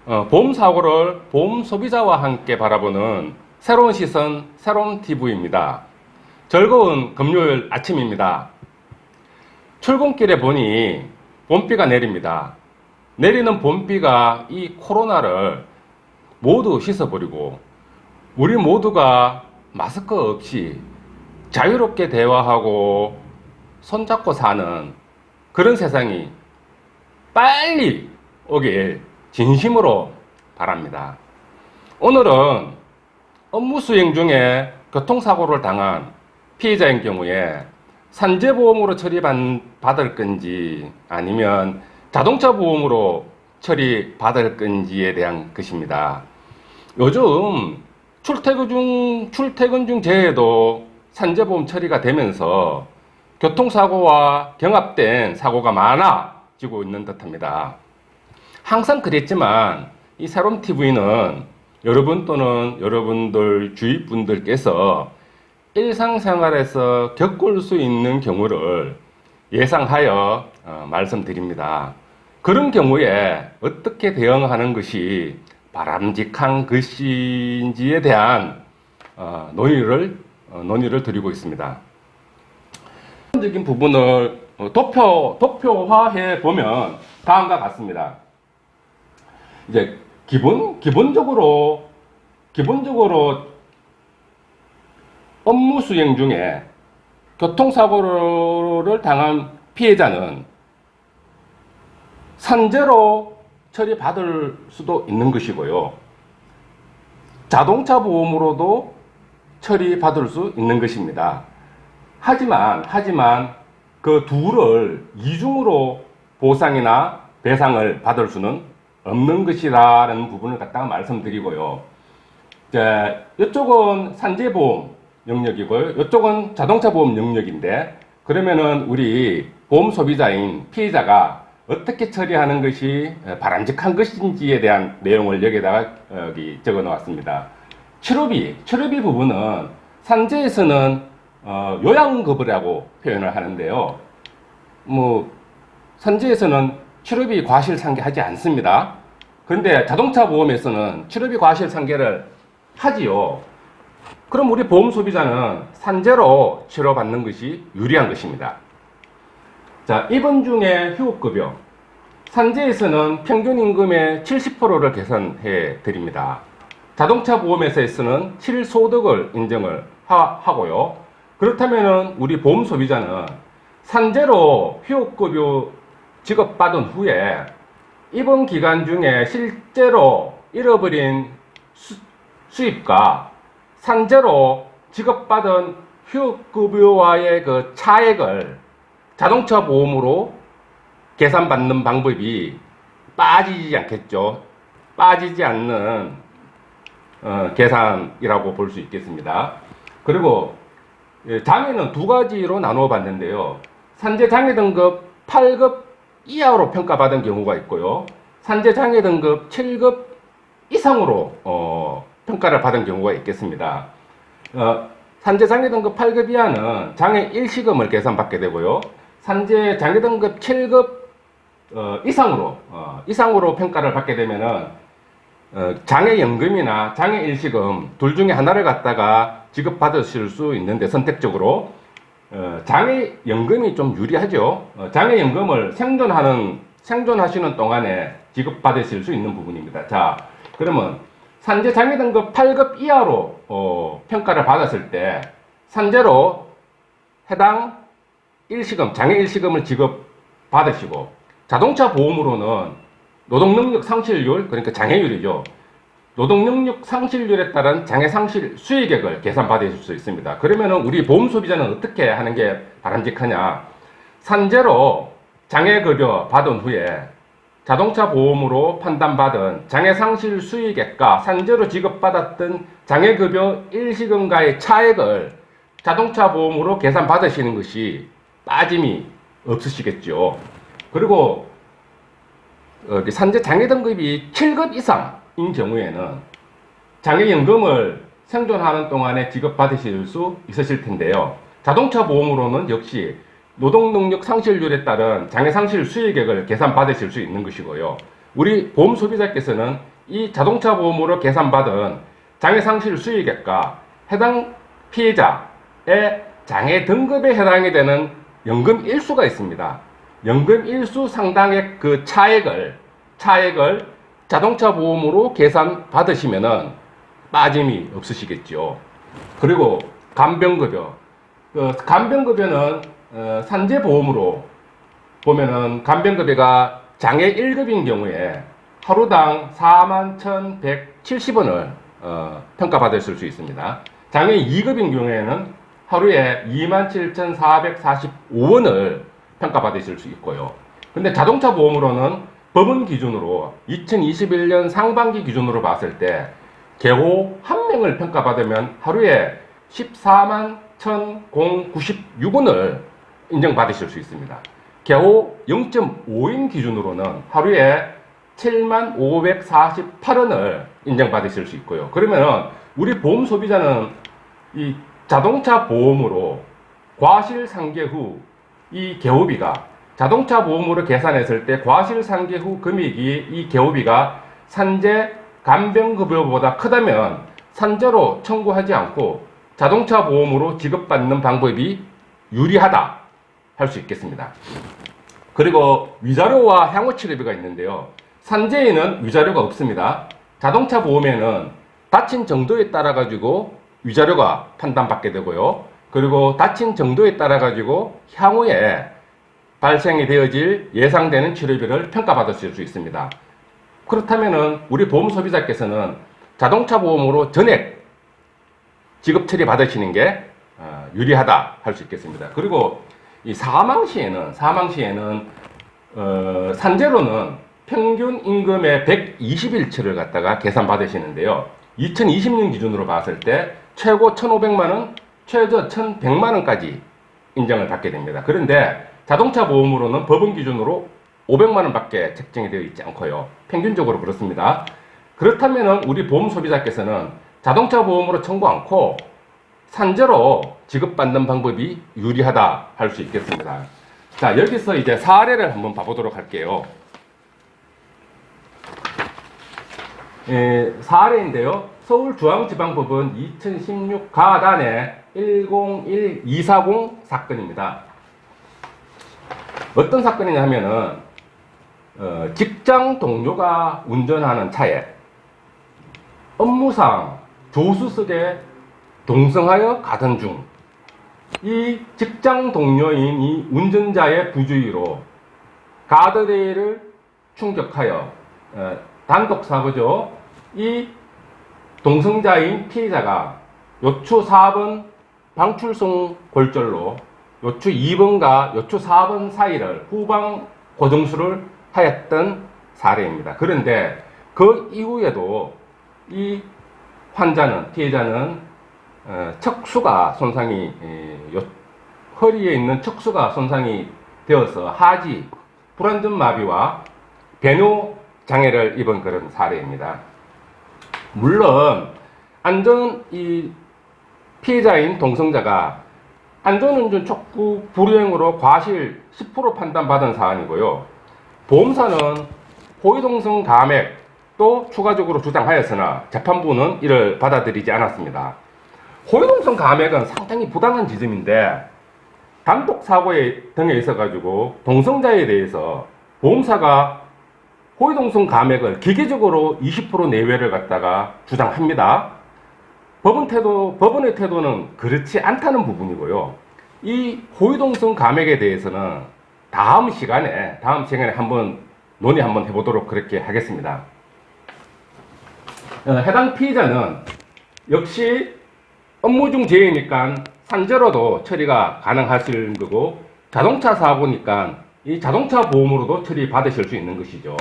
보험 사고를 보험 소비자와 함께 바라보는 새로운 시선, 새로운 TV입니다. 즐거운 금요일 아침입니다. 출근길에 보니 봄비가 내립니다. 내리는 봄비가 이 코로나를 모두 씻어버리고 우리 모두가 마스크 없이 자유롭게 대화하고 손잡고 사는 그런 세상이 빨리 오길 진심으로 바랍니다. 오늘은 업무 수행 중에 교통사고를 당한 피해자인 경우에 산재보험으로 처리받을 건지 아니면 자동차 보험으로 처리받을 건지에 대한 것입니다. 요즘 출퇴근 중 재해도 산재보험 처리가 되면서 교통사고와 경합된 사고가 많아지고 있는 듯합니다. 항상 그랬지만 이 새로운 TV는 여러분 또는 여러분들 주위 분들께서 일상생활에서 겪을 수 있는 경우를 예상하여 말씀드립니다. 그런 경우에 어떻게 대응하는 것이 바람직한 것인지에 대한 논의를 드리고 있습니다. 적인 부분을 도표화해 보면 다음과 같습니다. 이제 기본적으로 업무 수행 중에 교통사고를 당한 피해자는 산재로 처리받을 수도 있는 것이고요. 자동차 보험으로도 처리받을 수 있는 것입니다. 하지만 그 둘을 이중으로 보상이나 배상을 받을 수는 없는 것이라는 부분을 갖다가 말씀드리고요. 이쪽은 산재보험 영역이고요. 이쪽은 자동차 보험 영역인데, 그러면은 우리 보험 소비자인 피해자가 어떻게 처리하는 것이 바람직한 것인지에 대한 내용을 여기다가 적어 놓았습니다. 치료비 부분은 산재에서는 요양급이라고 표현을 하는데요. 산재에서는 치료비 과실상계하지 않습니다. 그런데 자동차 보험에서는 치료비 과실상계를 하지요. 그럼 우리 보험 소비자는 산재로 치료받는 것이 유리한 것입니다. 자, 입원 중에 휴업급여. 산재에서는 평균 임금의 70%를 계산해 드립니다. 자동차 보험회사에서는 실소득을 인정을 하고요. 그렇다면 우리 보험 소비자는 산재로 휴업급여 지급받은 후에 입원 기간 중에 실제로 잃어버린 수입과 산재로 지급받은 휴업급여와의 그 차액을 자동차 보험으로 계산받는 방법이 빠지지 않겠죠. 빠지지 않는 계산이라고 볼 수 있겠습니다. 그리고 장애는 두 가지로 나누어 봤는데요. 산재 장애 등급 8급 이하로 평가받은 경우가 있고요. 산재 장애 등급 7급 이상으로 평가를 받은 경우가 있겠습니다. 산재 장애 등급 8급 이하는 장애 일시금을 계산받게 되고요. 산재 장애 등급 7급 이상으로 평가를 받게 되면은 장애연금이나 장애 일시금 둘 중에 하나를 갖다가 지급받으실 수 있는데, 선택적으로 장애연금이 좀 유리하죠. 장애연금을 생존하시는 동안에 지급받으실 수 있는 부분입니다. 자, 그러면 산재 장애 등급 8급 이하로 평가를 받았을 때 산재로 해당 일시금, 장애 일시금을 지급받으시고, 자동차 보험으로는 노동능력 상실률, 그러니까 장애율이죠. 노동능력 상실률에 따른 장애 상실 수익액을 계산받으실 수 있습니다. 그러면은 우리 보험 소비자는 어떻게 하는 게 바람직하냐? 산재로 장애급여 받은 후에 자동차 보험으로 판단받은 장애 상실 수익액과 산재로 지급받았던 장애급여 일시금과의 차액을 자동차 보험으로 계산받으시는 것이 빠짐이 없으시겠죠. 그리고 산재 장애 등급이 7급 이상인 경우에는 장애연금을 생존하는 동안에 지급받으실 수 있으실 텐데요. 자동차 보험으로는 역시 노동능력 상실률에 따른 장애 상실 수익액을 계산받으실 수 있는 것이고요. 우리 보험 소비자께서는 이 자동차 보험으로 계산받은 장애 상실 수익액과 해당 피해자의 장애 등급에 해당이 되는 연금 일수가 있습니다. 연금 일수 상당의 그 차액을 자동차 보험으로 계산 받으시면은 빠짐이 없으시겠죠. 그리고 간병급여. 간병급여는 산재 보험으로 보면은 간병급여가 장애 1급인 경우에 하루당 41,170원을 평가받으실 수 있습니다. 장애 2급인 경우에는 하루에 27,445원을 평가받으실 수 있고요. 근데 자동차 보험으로는 법원 기준으로 2021년 상반기 기준으로 봤을 때 개호 1명을 평가받으면 하루에 14만 1,096원을 인정받으실 수 있습니다. 개호 0.5인 기준으로는 하루에 7만 548원을 인정받으실 수 있고요. 그러면은 우리 보험 소비자는 이 자동차 보험으로 과실 상계 후 이 개호비가 자동차 보험으로 계산했을 때 과실 상계 후 금액이 이 개호비가 산재 간병급여보다 크다면 산재로 청구하지 않고 자동차 보험으로 지급받는 방법이 유리하다 할 수 있겠습니다. 그리고 위자료와 향후 치료비가 있는데요. 산재에는 위자료가 없습니다. 자동차 보험에는 다친 정도에 따라 가지고 위자료가 판단받게 되고요. 그리고 다친 정도에 따라 가지고 향후에 발생이 되어질 예상되는 치료비를 평가받으실 수 있습니다. 그렇다면은 우리 보험 소비자께서는 자동차 보험으로 전액 지급 처리 받으시는 게 유리하다 할 수 있겠습니다. 그리고 이 사망 시에는 산재로는 평균 임금의 120일치를 갖다가 계산 받으시는데요. 2020년 기준으로 봤을 때 최고 1,500만 원, 최저 1,100만 원까지 인정을 받게 됩니다. 그런데 자동차 보험으로는 법원 기준으로 500만 원밖에 책정이 되어 있지 않고요. 평균적으로 그렇습니다. 그렇다면 우리 보험 소비자께서는 자동차 보험으로 청구 않고 산재로 지급받는 방법이 유리하다 할 수 있겠습니다. 자, 여기서 이제 사례를 한번 봐보도록 할게요. 사례인데요. 서울중앙지방법원 2016 가단의 101240 사건입니다. 어떤 사건이냐 하면은 직장 동료가 운전하는 차에 업무상 조수석에 동승하여 가던 중 이 직장 동료인 이 운전자의 부주의로 가드레일을 충격하여 단독 사고죠. 이 동승자인 피해자가 요추 4번 방출성 골절로 요추 2번과 요추 4번 사이를 후방 고정수를 하였던 사례입니다. 그런데 그 이후에도 이 피해자는 척수가 손상이 허리에 있는 척수가 손상이 되어서 하지 불안전 마비와 배뇨 장애를 입은 그런 사례입니다. 물론 이 피해자인 동승자가 안전운전 촉구 불이행으로 과실 10% 판단받은 사안이고요. 보험사는 호위동성 감액도 추가적으로 주장하였으나 재판부는 이를 받아들이지 않았습니다. 호위동성 감액은 상당히 부당한 지점인데 단독 사고에 등에 있어가지고 동승자에 대해서 보험사가 호위동성 감액을 기계적으로 20% 내외를 갖다가 주장합니다. 법원의 태도는 그렇지 않다는 부분이고요. 이 호위동성 감액에 대해서는 다음 시간에 한번 논의 한번 해보도록 그렇게 하겠습니다. 해당 피해자는 역시 업무 중 재해니까 산재로도 처리가 가능하실 거고 자동차 사고니까 이 자동차 보험으로도 처리 받으실 수 있는 것이죠.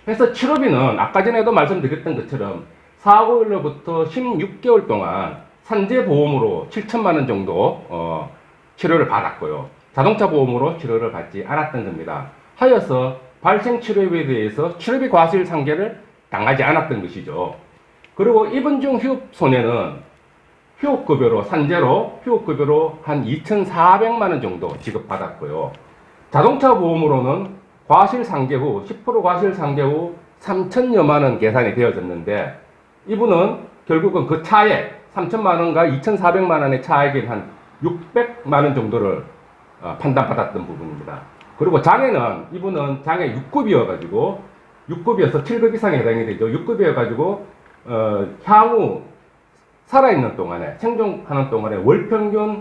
그래서 치료비는 아까 전에도 말씀드렸던 것처럼 사고일로부터 16개월 동안 산재보험으로 7천만 원 정도 치료를 받았고요. 자동차 보험으로 치료를 받지 않았던 겁니다. 하여서 발생 치료비에 대해서 치료비 과실 상계를 당하지 않았던 것이죠. 그리고 입원 중 휴업 손해는 휴업급여로 산재로 휴업급여로 한 2,400만 원 정도 지급받았고요. 자동차 보험으로는 과실 상계 후 10% 과실 상계 후 3천여만 원 계산이 되어졌는데 이분은 결국은 그 차액 3천만 원과 2,400만 원의 차액인 한 600만 원 정도를 판단받았던 부분입니다. 그리고 장애는 이분은 장애 6급이어가지고 6급이어서 7급 이상에 해당이 되죠. 6급이어가지고 향후 살아있는 동안에 생존하는 동안에 월평균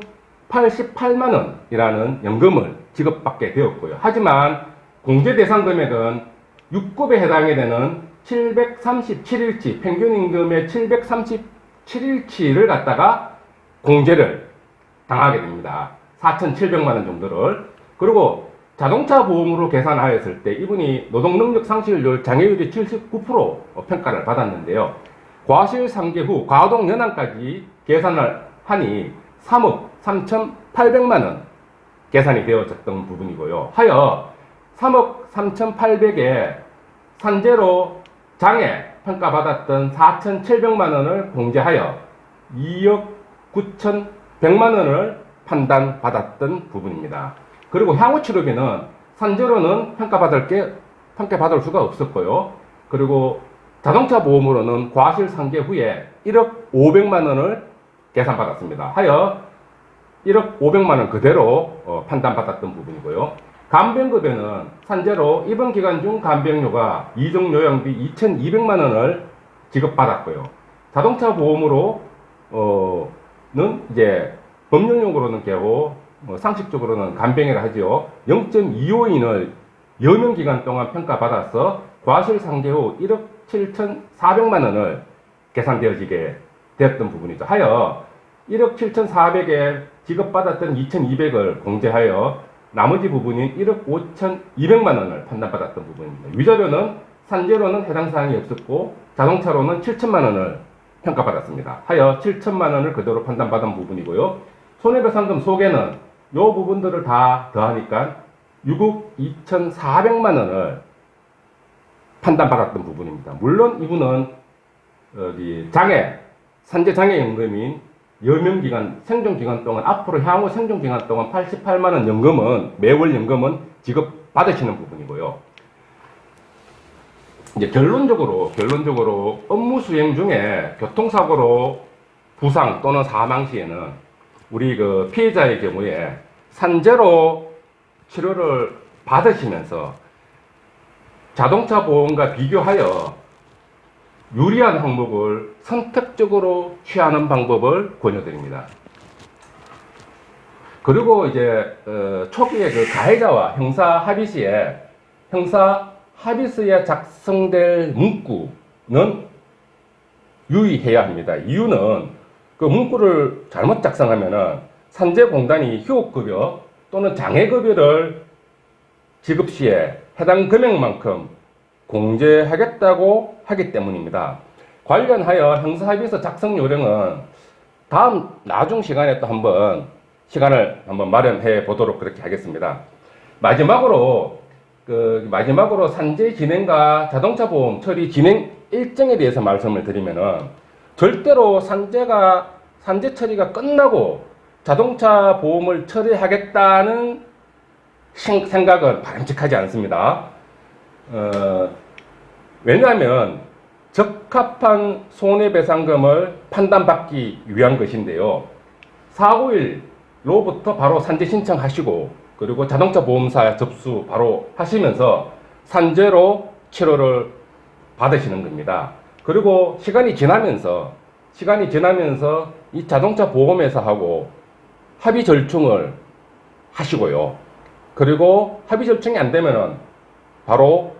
88만 원이라는 연금을 지급받게 되었고요. 하지만 공제 대상 금액은 6급에 해당이 되는 737일치 평균 임금의 737일치를 갖다가 공제를 당하게 됩니다. 4,700만 원 정도를. 그리고 자동차 보험으로 계산하였을 때 이분이 노동능력 상실률 장애율이 79% 평가를 받았는데요. 과실 상계 후 과동 연한까지 계산을 하니 3억 3,800만 원 계산이 되어졌던 부분이고요. 하여 3억 3,800에 산재로 장애 평가받았던 4,700만 원을 공제하여 2억 9,100만 원을 판단받았던 부분입니다. 그리고 향후 치료비는 산재로는 평가받을 수가 없었고요. 그리고 자동차 보험으로는 과실 상계 후에 1억 500만 원을 계산받았습니다. 하여 1억 500만 원 그대로 판단받았던 부분이고요. 간병급여는 산재로 입원 기간 중 간병료가 이종 요양비 2,200만 원을 지급받았고요. 자동차 보험으로는 이제 법령용으로는 겨우 상식적으로는 간병이라 하죠. 0.25인을 여명 기간 동안 평가받아서 과실 상계 후 1억 7,400만 원을 계산되어지게 되었던 부분이죠. 하여 1억 7,400에 지급받았던 2,200을 공제하여 나머지 부분인 1억 5,200만 원을 판단받았던 부분입니다. 위자료는 산재로는 해당 사항이 없었고 자동차로는 7천만 원을 평가받았습니다. 하여 7천만 원을 그대로 판단받은 부분이고요. 손해배상금 소개는 이 부분들을 다 더하니까 6억 2,400만 원을 판단받았던 부분입니다. 물론 이분은 산재장애연금인 여명기간, 생존기간 동안, 앞으로 향후 생존기간 동안 88만 원 연금은, 매월 연금은 지급받으시는 부분이고요. 이제 결론적으로 업무 수행 중에 교통사고로 부상 또는 사망 시에는 우리 그 피해자의 경우에 산재로 치료를 받으시면서 자동차 보험과 비교하여 유리한 항목을 선택적으로 취하는 방법을 권유드립니다. 그리고 이제 초기에 그 가해자와 형사 합의서에 작성될 문구는 유의해야 합니다. 이유는 그 문구를 잘못 작성하면은 산재공단이 휴업급여 또는 장애급여를 지급 시에 해당 금액만큼 공제하겠다고 하기 때문입니다. 관련하여 형사합의서 작성 요령은 나중 시간에 또 시간을 한번 마련해 보도록 그렇게 하겠습니다. 마지막으로 산재 진행과 자동차 보험 처리 진행 일정에 대해서 말씀을 드리면은 절대로 산재 처리가 끝나고 자동차 보험을 처리하겠다는 생각은 바람직하지 않습니다. 왜냐하면 적합한 손해배상금을 판단받기 위한 것인데요. 사고일로부터 바로 산재 신청하시고 그리고 자동차 보험사 접수 바로 하시면서 산재로 치료를 받으시는 겁니다. 그리고 시간이 지나면서 이 자동차 보험회사하고 합의 절충을 하시고요. 그리고 합의 절충이 안 되면은 바로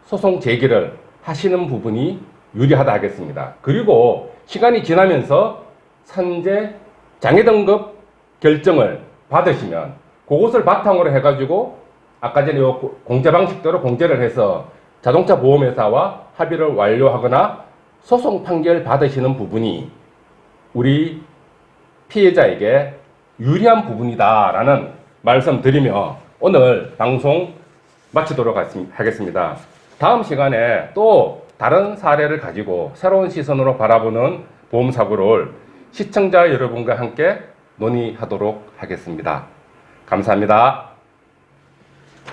소송 제기를 하시는 부분이 유리하다 하겠습니다. 그리고 시간이 지나면서 산재 장애 등급 결정을 받으시면 그것을 바탕으로 해가지고 아까 전에 공제 방식대로 공제를 해서 자동차 보험회사와 합의를 완료하거나 소송 판결 받으시는 부분이 우리 피해자에게 유리한 부분이다라는 말씀드리며 오늘 방송 마치도록 하겠습니다. 다음 시간에 또 다른 사례를 가지고 새로운 시선으로 바라보는 보험사고를 시청자 여러분과 함께 논의하도록 하겠습니다. 감사합니다.